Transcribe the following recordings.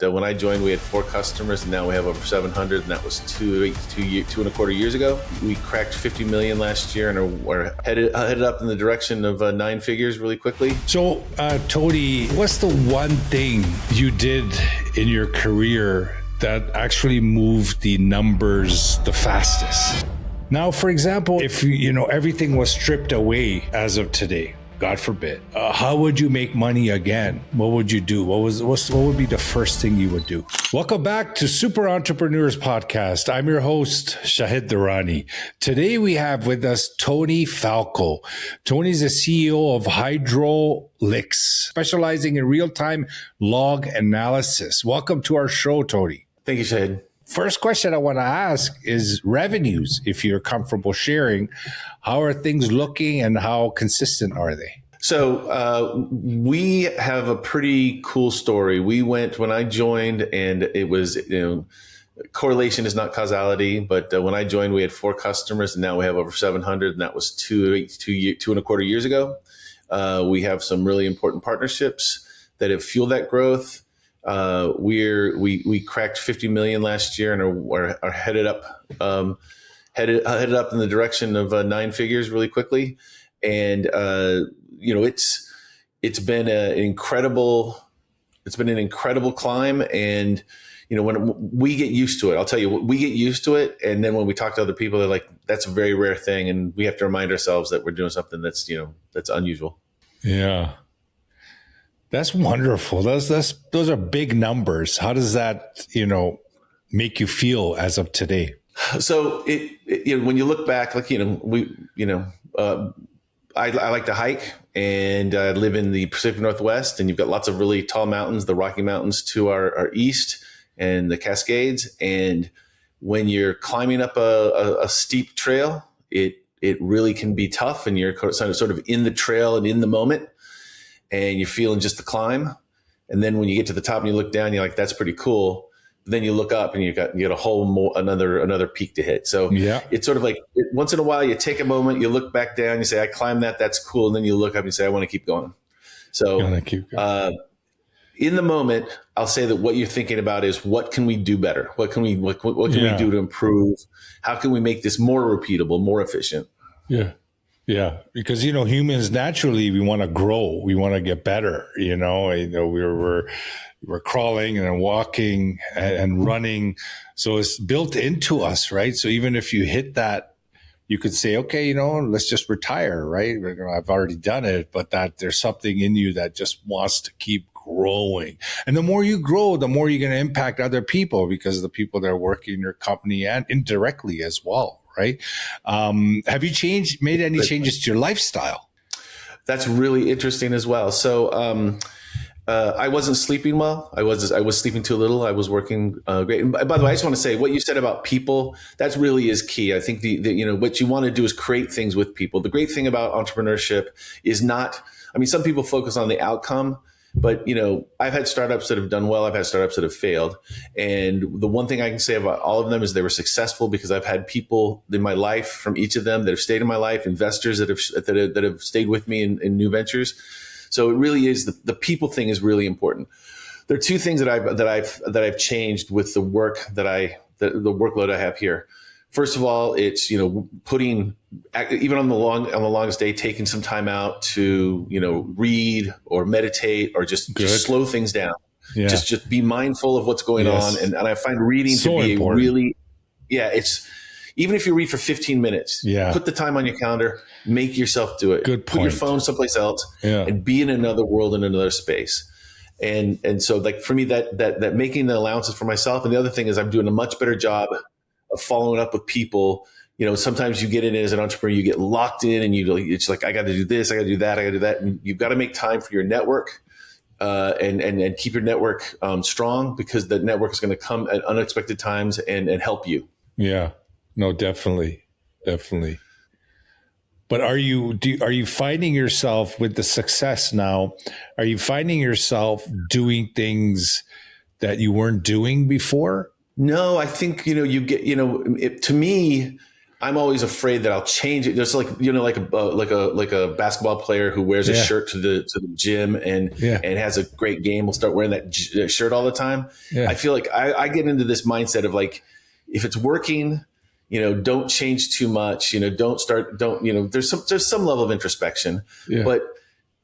When I joined, we had 4 customers, and now we have over 700, and that was two and a quarter years ago. We cracked 50 million last year and are headed up in the direction of 9 figures really quickly. So, Tony, what's the one thing you did in your career that actually moved the numbers the fastest? Now, for example, if everything was stripped away as of today, God forbid, how would you make money again? What would you do? What would be the first thing you would do? Welcome back to Super Entrepreneurs Podcast. I'm your host, Shahid Durrani. Today we have with us Tony Falco. Tony's the CEO of Hydrolix, specializing in real-time log analysis. Welcome to our show, Tony. Thank you, Shahid. First question I want to ask is revenues, if you're comfortable sharing. How are things looking and how consistent are they? So we have a pretty cool story. When I joined, and it was, correlation is not causality, but when I joined, we had 4 customers, and now we have over 700, and that was two and a quarter years ago. We have some really important partnerships that have fueled that growth. We cracked 50 million last year and are headed up in the direction of 9 figures really quickly. And it's been an incredible climb. And when we get used to it, I'll tell you, we get used to it. And then when we talk to other people, they're like, that's a very rare thing. And we have to remind ourselves that we're doing something that's unusual. Yeah. That's wonderful. Those are big numbers. How does that, make you feel as of today? So when you look back, I like to hike, and I live in the Pacific Northwest, and you've got lots of really tall mountains, the Rocky Mountains to our east, and the Cascades. And when you're climbing up a steep trail, it really can be tough, and you're sort of in the trail and in the moment, and you're feeling just the climb. And then when you get to the top and you look down, you're like, that's pretty cool. But then you look up and you get another peak to hit. So yeah, it's sort of like once in a while you take a moment, you look back down, you say, I climbed that, that's cool. And then you look up and you say, I want to keep going. So in the moment, I'll say that what you're thinking about is, what can we do better? What can we do to improve? How can we make this more repeatable, more efficient? Yeah. Yeah, because humans naturally, we want to grow, we want to get better. We're crawling and walking and running, so it's built into us, right? So even if you hit that, you could say, okay, let's just retire, right? I've already done it, but that there's something in you that just wants to keep growing. And the more you grow, the more you're going to impact other people, because the people that are working in your company and indirectly as well. Right? Have you made any changes to your lifestyle? That's really interesting as well. So I wasn't sleeping well. I was sleeping too little. I was working great. And by the way, I just want to say what you said about people, that really is key. I think what you want to do is create things with people. The great thing about entrepreneurship is some people focus on the outcome. But, I've had startups that have done well. I've had startups that have failed. And the one thing I can say about all of them is they were successful because I've had people in my life from each of them that have stayed in my life, investors that have stayed with me in new ventures. So it really is the people thing is really important. There are 2 things that I've changed with the work the workload I have here. First of all, it's, putting, even on the longest day, taking some time out to, read or meditate or just slow things down. Yeah. Just be mindful of what's going on. And I find reading to be important. It's, even if you read for 15 minutes, put the time on your calendar, make yourself do it. Good point. Put your phone someplace else and be in another world, in another space. And so like for me, that making the allowances for myself. And the other thing is I'm doing a much better job of following up with people. Sometimes you get in as an entrepreneur, you get locked in and it's like, I got to do this, I got to do that, I got to do that. And you've got to make time for your network and keep your network strong, because the network is going to come at unexpected times and help you. Yeah, no, definitely. But are you finding yourself with the success now? Are you finding yourself doing things that you weren't doing before? No, I think, you get, to me, I'm always afraid that I'll change it. There's like a basketball player who wears a shirt to the gym and has a great game will start wearing that shirt all the time. I feel like I get into this mindset of like, if it's working, don't change too much. There's some level of introspection, but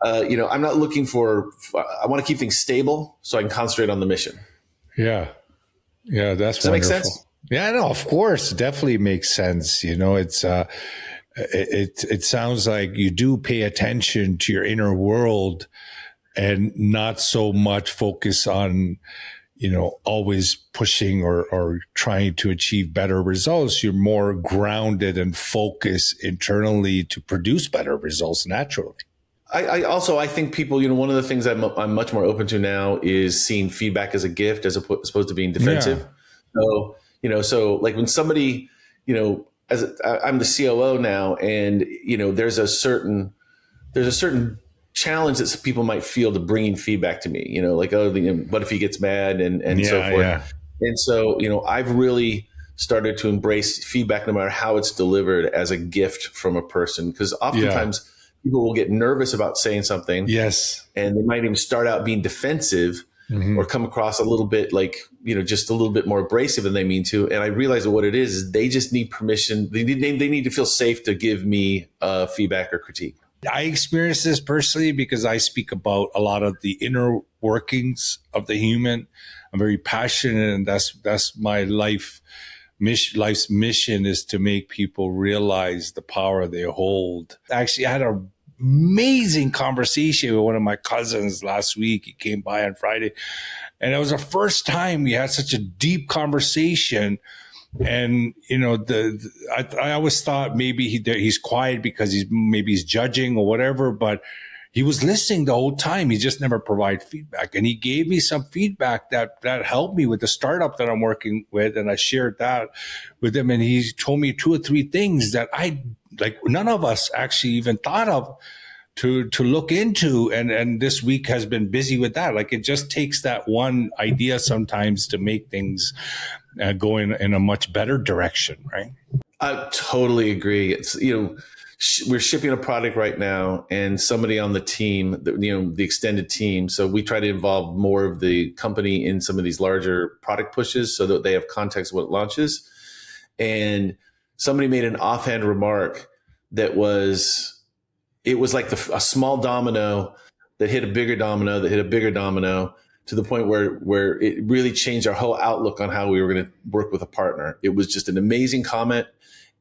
I'm not looking I want to keep things stable so I can concentrate on the mission. Yeah, that's Does that make sense? Yeah, no, of course, definitely makes sense. It sounds like you do pay attention to your inner world and not so much focus on, always pushing or trying to achieve better results. You're more grounded and focused internally to produce better results naturally. I think people, one of the things I'm much more open to now is seeing feedback as a gift as opposed to being defensive. So, so like when somebody, I'm the COO now, and there's a certain challenge that people might feel to bringing feedback to me. Like, what if he gets mad and so forth. Yeah. And so I've really started to embrace feedback, no matter how it's delivered, as a gift from a person, because oftentimes people will get nervous about saying something. Yes, and they might even start out being defensive. Mm-hmm. Or come across a little bit like, just a little bit more abrasive than they mean to. And I realize that what it is they just need permission. They need to feel safe to give me feedback or critique. I experience this personally because I speak about a lot of the inner workings of the human. I'm very passionate, and that's my life's mission, is to make people realize the power they hold. Actually, I had a amazing conversation with one of my cousins last week. He came by on Friday, and it was the first time we had such a deep conversation. And I always thought maybe he's quiet because he's judging or whatever, but he was listening the whole time. He just never provided feedback, and he gave me some feedback that helped me with the startup that I'm working with, and I shared that with him. And he told me 2 or 3 things that none of us actually even thought of to look into. And this week has been busy with that. Like, it just takes that one idea sometimes to make things go in a much better direction, right? I totally agree. It's, we're shipping a product right now, and somebody on the team, the extended team. So we try to involve more of the company in some of these larger product pushes so that they have context of what it launches. And somebody made an offhand remark that was like a small domino that hit a bigger domino that hit a bigger domino, to the point where it really changed our whole outlook on how we were going to work with a partner. It was just an amazing comment.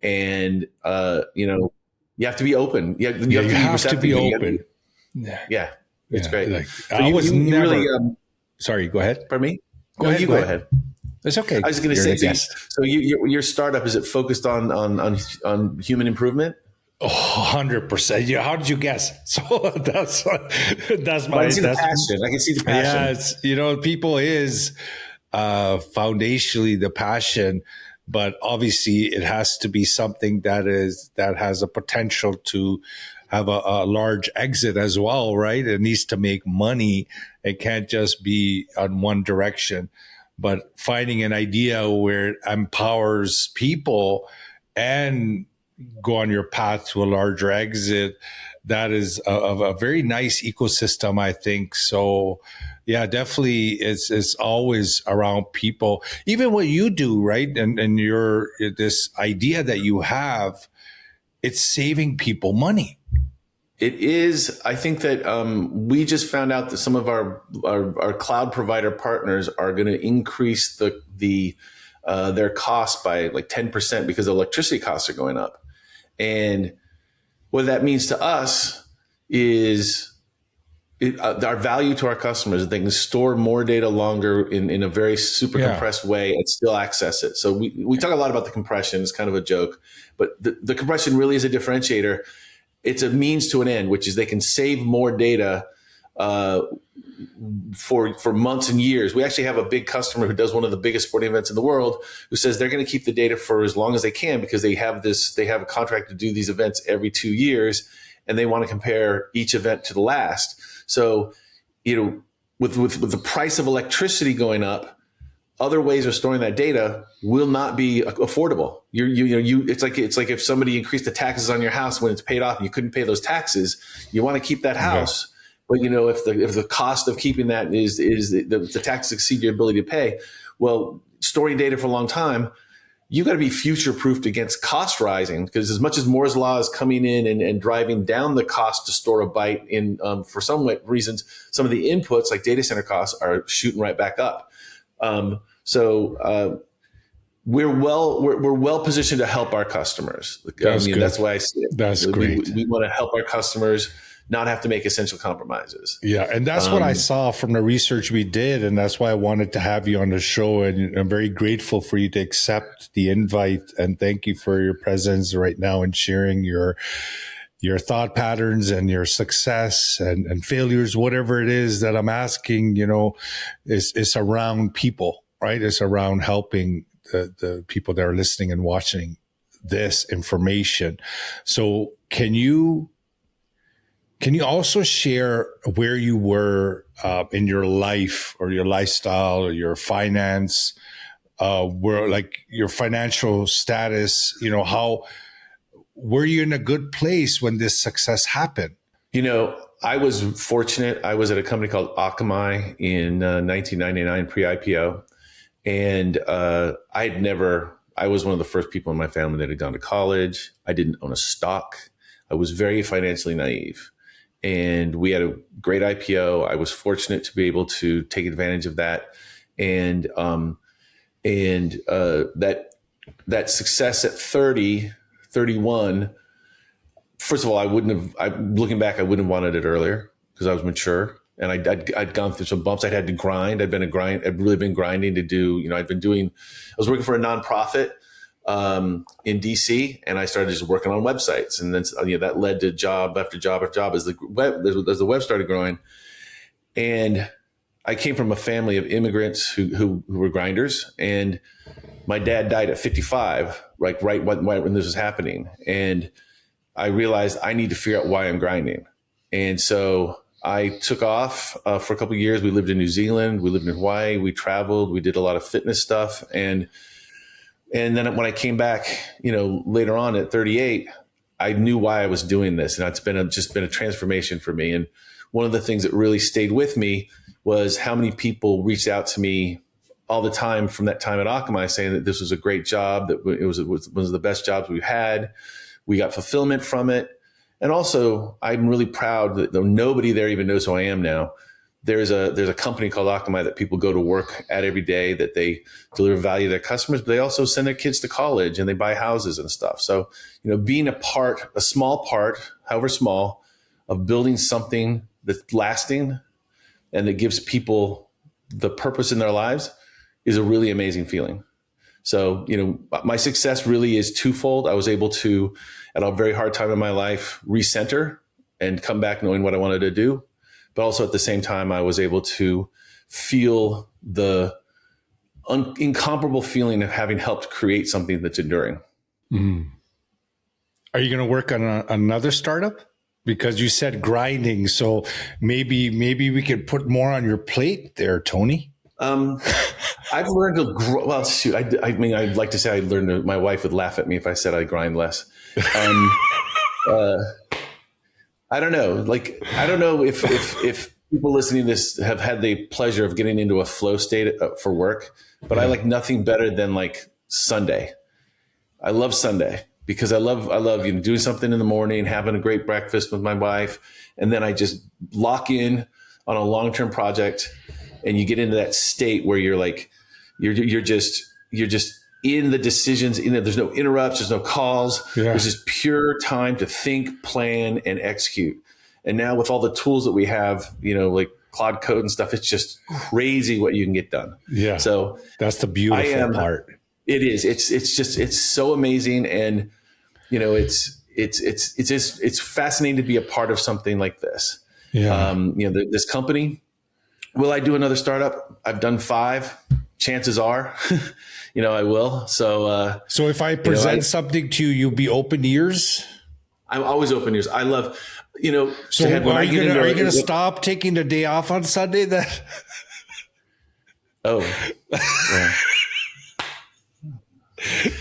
And, you have to be open. You have to be open. Yeah. It's great. Like, so I was never really, sorry, go ahead. Pardon me? Go ahead. It's okay. I was going to say, so your startup, is it focused on human improvement? Oh, 100%. Yeah. How did you guess? So that's my passion. I can see the passion. Yeah, people is foundationally the passion, but obviously it has to be something that has a potential to have a large exit as well, right? It needs to make money. It can't just be on one direction. But finding an idea where it empowers people and go on your path to a larger exit, that is a very nice ecosystem, I think. So yeah, definitely it's always around people. Even what you do, right? And this idea that you have, it's saving people money. It is. I think that we just found out that some of our cloud provider partners are going to increase their costs by like 10% because electricity costs are going up. And what that means to us is our value to our customers, that they can store more data longer in a very super compressed way and still access it. So we talk a lot about the compression. It's kind of a joke, but the compression really is a differentiator. It's a means to an end, which is they can save more data for months and years. We actually have a big customer who does one of the biggest sporting events in the world, who says they're going to keep the data for as long as they can because they have a contract to do these events every 2 years, and they want to compare each event to the last. So, with the price of electricity going up, other ways of storing that data will not be affordable. It's like if somebody increased the taxes on your house when it's paid off and you couldn't pay those taxes, you want to keep that house. Yeah. But if the cost of keeping that is the taxes exceed your ability to pay, well, storing data for a long time, you got to be future proofed against cost rising, because as much as Moore's law is coming in and driving down the cost to store a byte in, for some reasons, some of the inputs like data center costs are shooting right back up. We're well positioned to help our customers. That's why I see it. That's great. We want to help our customers not have to make essential compromises. Yeah. And that's what I saw from the research we did. And that's why I wanted to have you on the show. And I'm very grateful for you to accept the invite. And thank you for your presence right now and sharing your thought patterns and your success and failures, whatever it is that I'm asking, is around people, right? It's around helping the people that are listening and watching this information. So can you also share where you were in your life or your lifestyle or your finance, where like your financial status, were you in a good place when this success happened? I was fortunate. I was at a company called Akamai in 1999, pre-IPO. And I was one of the first people in my family that had gone to college. I didn't own a stock. I was very financially naive. And we had a great IPO. I was fortunate to be able to take advantage of that. And that success at 30, 31, first of all, looking back, I wouldn't have wanted it earlier because I was mature and I'd gone through some bumps. I'd had to grind. I'd really been grinding to do, I was working for a nonprofit in DC, and I started just working on websites, and then that led to job after job after job as the web started growing. And I came from a family of immigrants who were grinders, and my dad died at 55, right when this was happening, and I realized I need to figure out why I'm grinding. And so I took off for a couple of years. We lived in New Zealand, we lived in Hawaii, we traveled, we did a lot of fitness stuff, and then when I came back, later on at 38, I knew why I was doing this. And it's just been a transformation for me. And one of the things that really stayed with me was how many people reached out to me all the time from that time at Akamai saying that this was a great job, that it was one of the best jobs we've had. We got fulfillment from it. And also, I'm really proud that though nobody there even knows who I am now, there's a company called Akamai that people go to work at every day, that they deliver value to their customers, but they also send their kids to college and they buy houses and stuff. So, being a small part, however small, of building something that's lasting and that gives people the purpose in their lives is a really amazing feeling. So, my success really is twofold. I was able to, at a very hard time in my life, recenter and come back knowing what I wanted to do. But also at the same time, I was able to feel the incomparable feeling of having helped create something that's enduring. Mm. Are you going to work on another startup? Because you said grinding, so maybe we could put more on your plate there, Tony. I've learned to grow. Well, shoot, I'd like to say my wife would laugh at me if I said I grind less. I don't know. I don't know if people listening to this have had the pleasure of getting into a flow state for work, but I like nothing better than Sunday. I love Sunday because I love doing something in the morning, having a great breakfast with my wife, and then I just lock in on a long-term project, and you get into that state where you're just in the decisions. There's no interrupts, there's no calls. Yeah. There's just pure time to think, plan, and execute. And now with all the tools that we have, like Cloud Code and stuff, it's just crazy what you can get done. Yeah. So that's the beautiful part. It is. It's so amazing, and it's fascinating to be a part of something like this. Yeah. This company. Will I do another startup? I've done 5. Chances are, I will. So if I present something to you, you'll be open ears? I'm always open ears. I love, So are you going to stop taking the day off on Sunday then? Oh, yeah.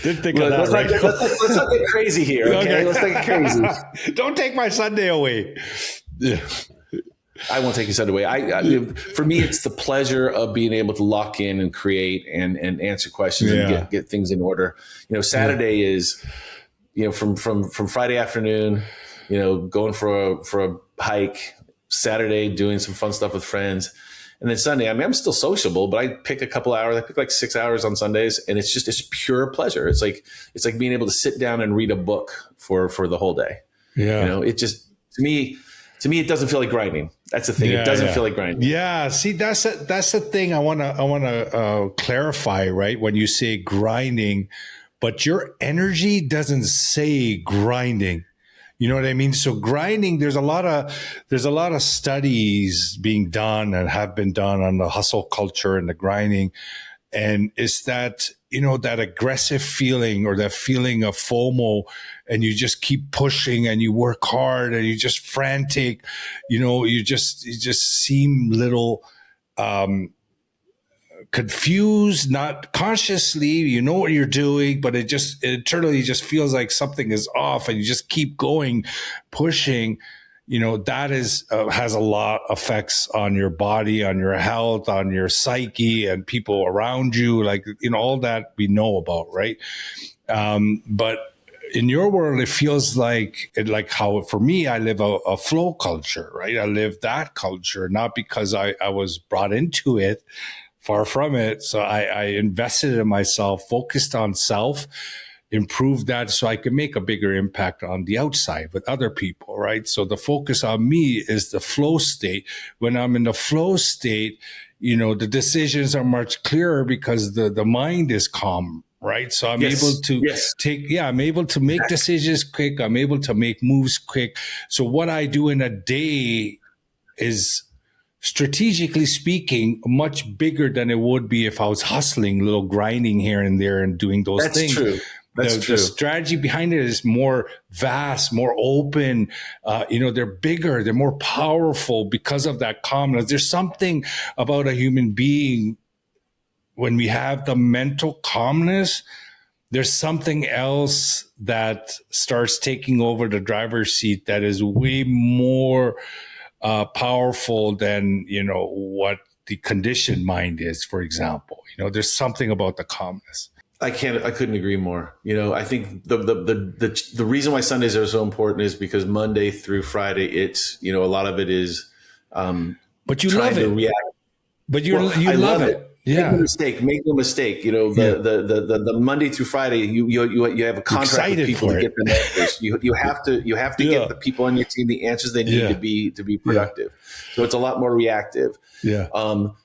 Didn't think of that, let's right? let's not get crazy here, okay? Let's not get crazy. Don't take my Sunday away. Yeah. I won't take your Sunday away. For me, it's the pleasure of being able to lock in and create and answer questions and get things in order. Saturday is, from Friday afternoon, going for a hike. Saturday doing some fun stuff with friends, and then Sunday. I'm still sociable, but I pick a couple hours. I pick like 6 hours on Sundays, and it's pure pleasure. It's like being able to sit down and read a book for the whole day. Yeah, it just to me it doesn't feel like grinding. That's the thing. It doesn't feel like grinding. Yeah. See, that's the thing I want to clarify, right? When you say grinding, but your energy doesn't say grinding. You know what I mean? So grinding, there's a lot of studies being done and have been done on the hustle culture and the grinding. And it's that, that aggressive feeling or that feeling of FOMO, and you just keep pushing and you work hard and you're just frantic, you just seem little, confused, not consciously, you know what you're doing, but it internally just feels like something is off, and you just keep going, pushing. That has a lot of effects on your body, on your health, on your psyche, and people around you, like, all that we know about, right? But in your world, it feels like how, for me, I live a flow culture, right? I live that culture, not because I was brought into it. Far from it. So I invested in myself, focused on self, improved that so I could make a bigger impact on the outside with other people, right? So the focus on me is the flow state. When I'm in the flow state, the decisions are much clearer because the mind is calm, right? So I'm able to I'm able to make decisions quick. I'm able to make moves quick. So what I do in a day is, strategically speaking, much bigger than it would be if I was hustling, little grinding here and there and doing those things. True. That's true. The strategy behind it is more vast, more open. They're bigger, they're more powerful because of that calmness. There's something about a human being when we have the mental calmness. There's something else that starts taking over the driver's seat that is way more powerful than, what the conditioned mind is, for example. There's something about the calmness. I couldn't agree more. I think the reason why Sundays are so important is because Monday through Friday, it's, a lot of it is, but you love it. React. But you love it. Yeah. Make no mistake. The Monday through Friday, you have a contract with people to get the answers. You have to get the people on your team the answers they need to be productive. So it's a lot more reactive. Yeah.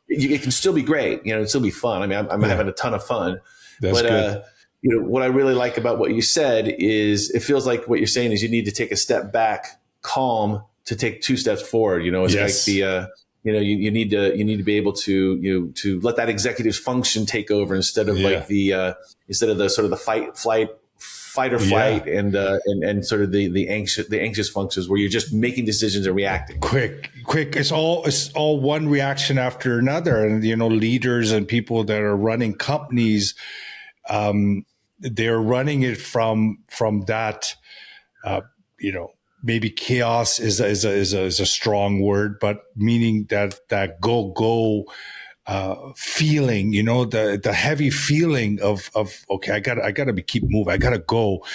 It can still be great. It'll still be fun. I mean, I'm having a ton of fun. That's good. What I really like about what you said is it feels like what you're saying is you need to take a step back, calm, to take 2 steps forward. It's like the you need to be able to let that executive's function take over instead of instead of the sort of the fight or flight and sort of the anxious functions where you're just making decisions and reacting quick. It's all one reaction after another. And leaders and people that are running companies, they're running it from that maybe chaos is a strong word, but meaning that go feeling, the heavy feeling of okay, I gotta keep moving, I gotta go.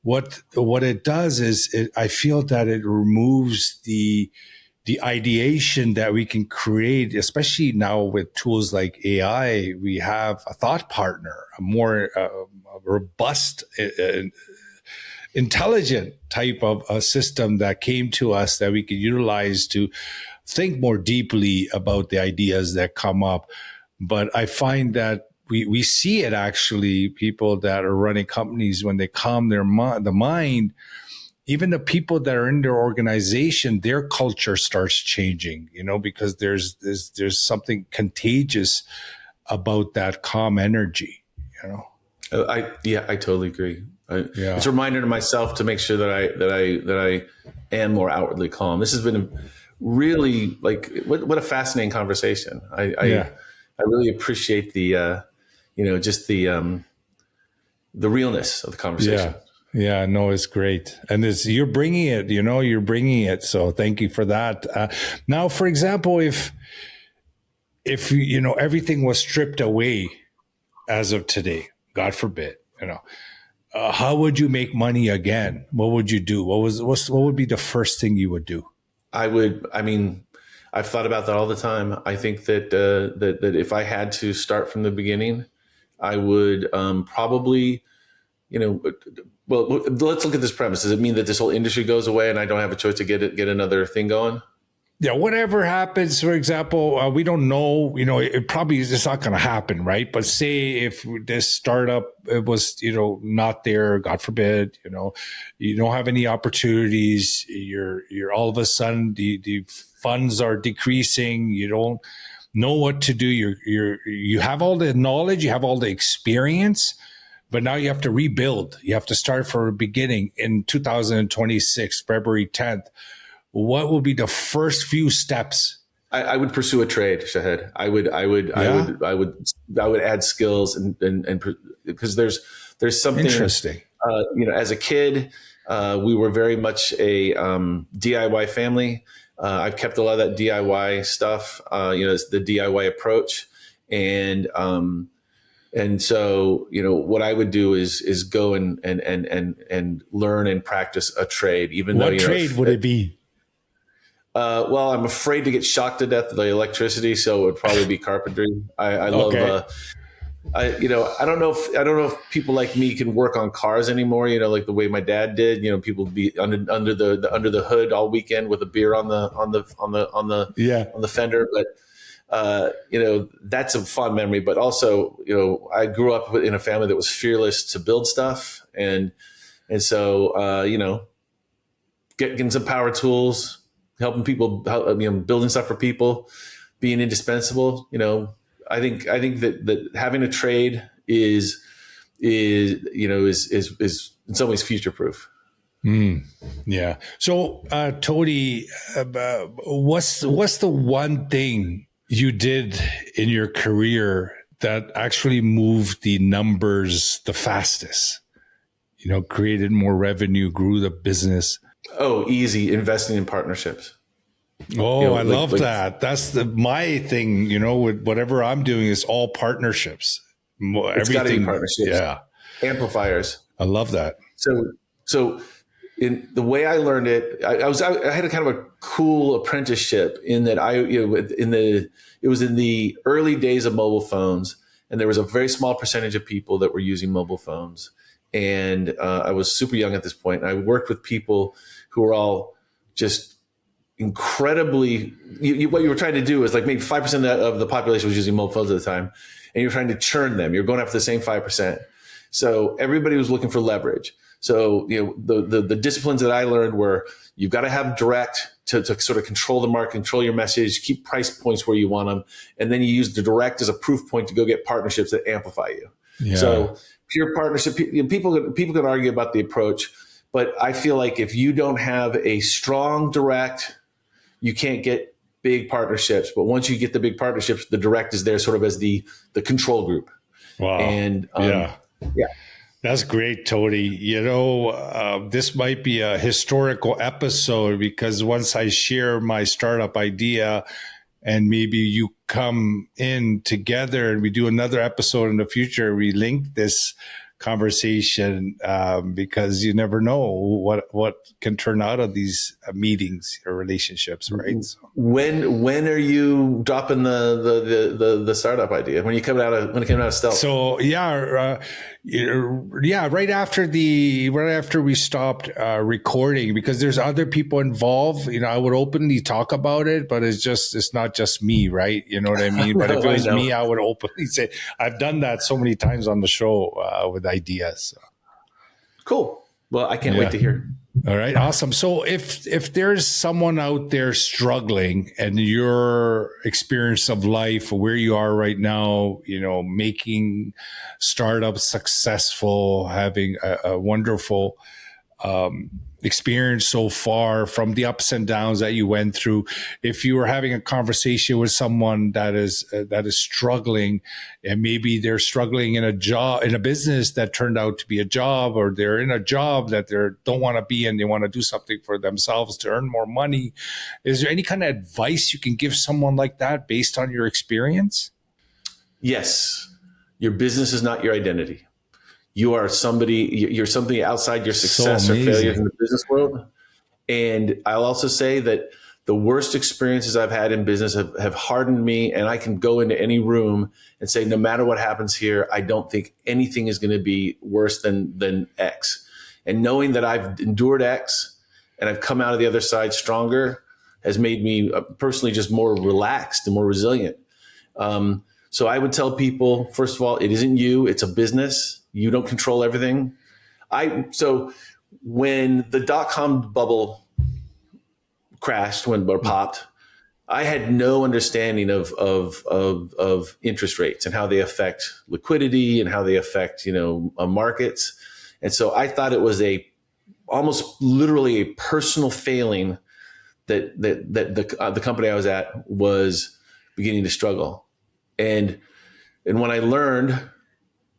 What it does is I feel that it removes the ideation that we can create, especially now with tools like AI. We have a thought partner, a more robust, intelligent type of a system that came to us that we could utilize to think more deeply about the ideas that come up. But I find that we see it actually, people that are running companies, when they calm the mind, even the people that are in their organization, their culture starts changing, because there's something contagious about that calm energy, I totally agree. It's a reminder to myself to make sure that I am more outwardly calm. This has been really what a fascinating conversation. I really appreciate the just the the realness of the conversation. Yeah, no, it's great. And you're bringing it, you're bringing it. So thank you for that. Now, for example, if everything was stripped away as of today, God forbid, how would you make money again? What would you do? What would be the first thing you would do? I've thought about that all the time. I think that if I had to start from the beginning, I would probably, well, let's look at this premise. Does it mean that this whole industry goes away and I don't have a choice to get another thing going? Yeah, whatever happens, for example, we don't know, it probably is just not going to happen, right? But say if this startup was, not there, God forbid, you don't have any opportunities, you're all of a sudden the funds are decreasing, you don't know what to do, you have all the knowledge, you have all the experience, but now you have to rebuild. You have to start from the beginning in 2026, February 10th. What will be the first few steps? I would pursue a trade, Shahid. I would add skills and because there's something interesting. As a kid, we were very much a DIY family. I've kept a lot of that DIY stuff. It's the DIY approach, and so what I would do is go and learn and practice a trade. Even what though trade would it be? Well, I'm afraid to get shocked to death by electricity, so it would probably be carpentry. I love. Okay. I don't know if people like me can work on cars anymore. Like the way my dad did. People would be under the hood all weekend with a beer on the fender. But that's a fun memory. But also, I grew up in a family that was fearless to build stuff, and so getting some power tools, helping people, building stuff for people, being indispensable. I think that having a trade is in some ways future proof. Yeah. So, Tony, what's the one thing you did in your career that actually moved the numbers the fastest? Created more revenue, grew the business. Oh, easy. Investing in partnerships. Oh, I love that. That's my thing, with whatever I'm doing is all partnerships. It's got to be partnerships. Yeah. Amplifiers. I love that. So in the way I learned it, I had a kind of a cool apprenticeship in that it was in the early days of mobile phones, and there was a very small percentage of people that were using mobile phones. And I was super young at this point, and I worked with people who were all just incredibly. What you were trying to do is like maybe 5% of the population was using mobile phones at the time, and you're trying to churn them. You're going after the same 5%. So everybody was looking for leverage. So the disciplines that I learned were you've got to have direct to sort of control the market, control your message, keep price points where you want them, and then you use the direct as a proof point to go get partnerships that amplify you. Yeah. So pure partnership, people can argue about the approach, but I feel like if you don't have a strong direct, you can't get big partnerships. But once you get the big partnerships, the direct is there sort of as the control group. Wow. And yeah. That's great, Tony. This might be a historical episode because once I share my startup idea and maybe you come in together and we do another episode in the future, we link this conversation because you never know what can turn out of these meetings or relationships, right? So. When are you dropping the startup idea? When it came out of stealth? So right after we stopped recording, because there's other people involved. I would openly talk about it, but it's not just me, right? You know what I mean? But if it was me, I would openly say I've done that so many times on the show with ideas. Cool. Well, I can't wait to hear. All right. Awesome. So if there's someone out there struggling and your experience of life, where you are right now, making startups successful, having a wonderful experience so far, from the ups and downs that you went through. If you were having a conversation with someone that is struggling, and maybe they're struggling in a business that turned out to be a job, or they're in a job that they don't want to be in, they want to do something for themselves to earn more money, is there any kind of advice you can give someone like that based on your experience? Yes. Your business is not your identity. You are you're somebody outside your success or failures in the business world. And I'll also say that the worst experiences I've had in business have hardened me, and I can go into any room and say, no matter what happens here, I don't think anything is going to be worse than X. And knowing that I've endured X and I've come out of the other side stronger has made me personally just more relaxed and more resilient. So I would tell people, first of all, it isn't you, it's a business. You don't control everything. So when the dot-com bubble crashed, or popped, I had no understanding of interest rates and how they affect liquidity and how they affect, markets. And so I thought it was almost literally a personal failing that the company I was at was beginning to struggle. And when I learned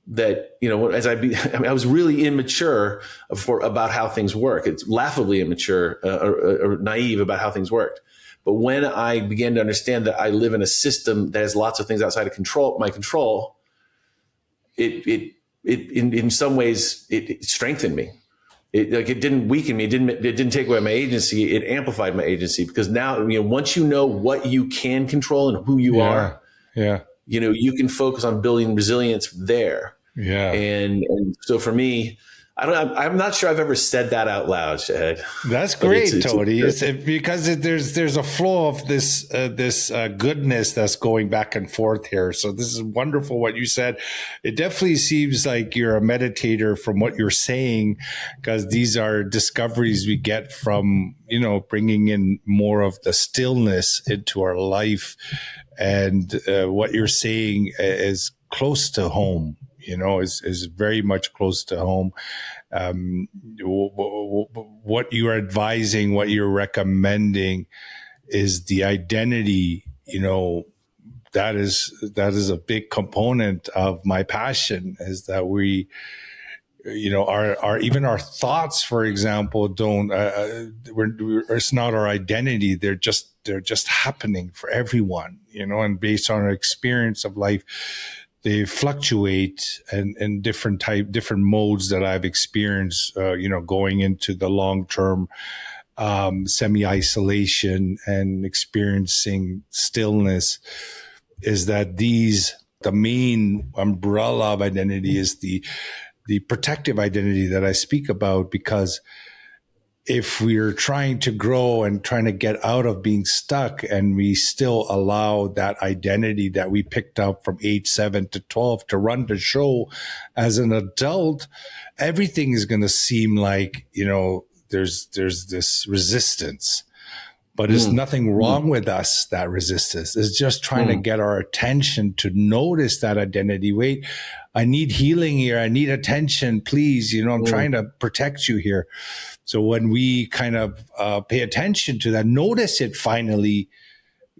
that, I was really immature about how things work. It's laughably immature or naive about how things worked. But when I began to understand that I live in a system that has lots of things outside of my control, it in some ways it strengthened me. It didn't weaken me. It didn't take away my agency. It amplified my agency, because now, once you know what you can control and who you are, you can focus on building resilience there. Yeah. And so for me, I'm not sure I've ever said that out loud, Shahid. That's great, Tony. Because there's a flow of this goodness that's going back and forth here. So this is wonderful what you said. It definitely seems like you're a meditator from what you're saying, because these are discoveries we get from, bringing in more of the stillness into our life. And what you're saying is close to home. Is very much close to home. What you're advising, what you're recommending is the identity, that is a big component of my passion, is that we, even our thoughts, for example, don't, it's not our identity. They're just happening for everyone, and based on our experience of life, they fluctuate in different modes that I've experienced, going into the long-term semi-isolation and experiencing stillness, is that the main umbrella of identity is the protective identity that I speak about. Because if we're trying to grow and trying to get out of being stuck, and we still allow that identity that we picked up from age 7 to 12 to run the show as an adult, everything is going to seem like, there's this resistance. But there's nothing wrong with us, that resistance. It's just trying to get our attention to notice that identity. Wait, I need healing here. I need attention, please. I'm trying to protect you here. So when we kind of pay attention to that, notice it finally,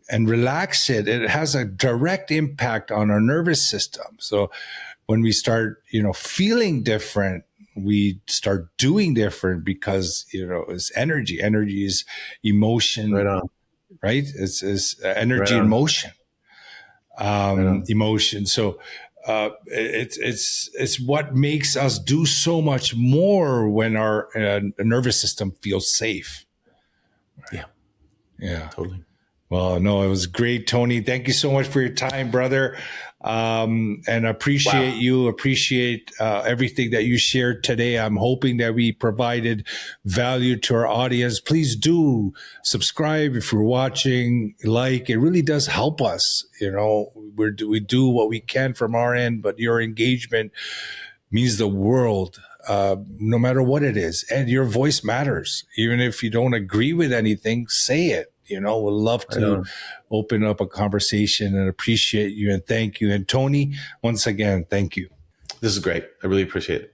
and relax it, it has a direct impact on our nervous system. So when we start, feeling different, we start doing different, because, it's energy. Energy is emotion, right on. Right? It's energy in motion, emotion. So it's what makes us do so much more when our nervous system feels safe. Right? Yeah, totally. Well, no, it was great, Tony. Thank you so much for your time, brother. And appreciate everything that you shared today. I'm hoping that we provided value to our audience. Please do subscribe if you're watching, it really does help us. We do what we can from our end, but your engagement means the world, no matter what it is. And your voice matters. Even if you don't agree with anything, say it. We'd love to open up a conversation, and appreciate you and thank you. And Tony, once again, thank you. This is great. I really appreciate it.